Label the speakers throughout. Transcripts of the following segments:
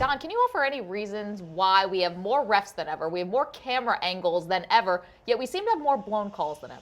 Speaker 1: Don, can you offer any reasons why we have more refs than ever, we have more camera angles than ever, yet we seem to have more blown calls than ever?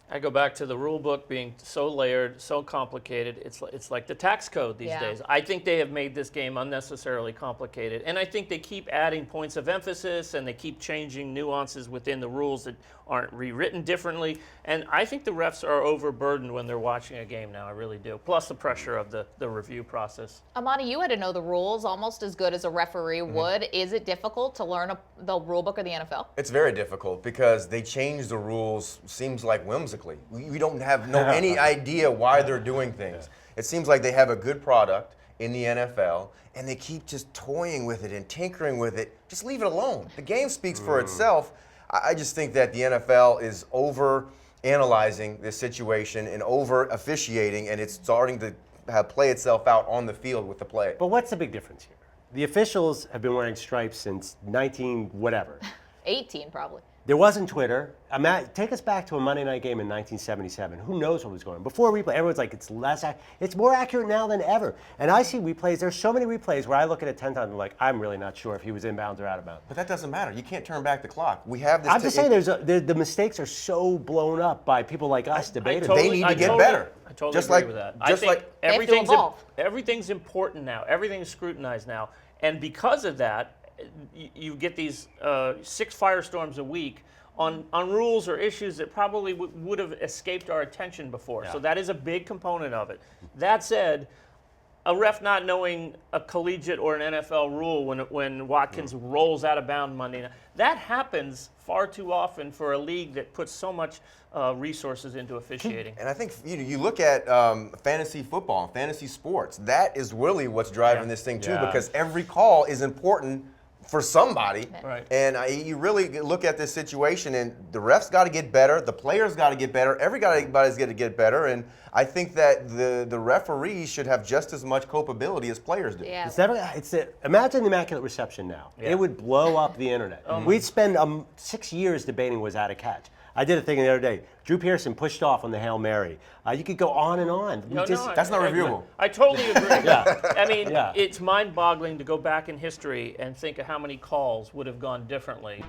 Speaker 2: I go back to the rule book being so layered, so complicated. It's like the tax code these days. I think they have made this game unnecessarily complicated. And I think they keep adding points of emphasis and they keep changing nuances within the rules that aren't rewritten differently. And I think the refs are overburdened when they're watching a game now. I really do. Plus the pressure of the review process.
Speaker 1: Amani, you had to know the rules almost as good as a referee would. Is it difficult to learn the rule book of the NFL?
Speaker 3: It's very difficult because they change the rules, seems like whimsically. We don't have any idea why they're doing things. It seems like they have a good product in the NFL, and they keep just toying with it and tinkering with it. Just leave it alone. The game speaks for itself. I just think that the NFL is over-analyzing this situation and over-officiating, and it's starting to play itself out on the field with the play.
Speaker 4: But what's the big difference here? The officials have been wearing stripes since 19-whatever.
Speaker 1: 18 probably.
Speaker 4: There wasn't Twitter. Take us back to a Monday night game in 1977. Who knows what was going on? Before replay, everyone's like, it's more accurate now than ever. And I see replays. There's so many replays where I look at it 10 times and I'm like, I'm really not sure if he was inbounds or out of bounds.
Speaker 3: But that doesn't matter. You can't turn back the clock. We have this.
Speaker 4: I'm just saying the mistakes are so blown up by people like us debating.
Speaker 3: They need to get better.
Speaker 2: I totally agree with that. I think everything's important now. Everything's scrutinized now. And because of that, you get these 6 firestorms a week on rules or issues that probably would have escaped our attention before. So that is a big component of it. That said, a ref not knowing a collegiate or an NFL rule when Watkins rolls out of bounds Monday night, that happens far too often for a league that puts so much resources into officiating.
Speaker 3: And I think you look at fantasy football and fantasy sports, that is really what's driving this thing too, because every call is important for somebody.
Speaker 2: Right.
Speaker 3: And you really look at this situation, and the refs got to get better, the players got to get better, everybody's got to get better, and I think that the referees should have just as much culpability as players do.
Speaker 1: Yeah.
Speaker 4: Imagine the Immaculate Reception now. It would blow up the internet. We'd spend 6 years debating was that a catch. I did a thing the other day. Drew Pearson pushed off on the Hail Mary. You could go on and on.
Speaker 3: That's not reviewable.
Speaker 2: I totally agree. I mean, it's mind-boggling to go back in history and think of how many calls would have gone differently.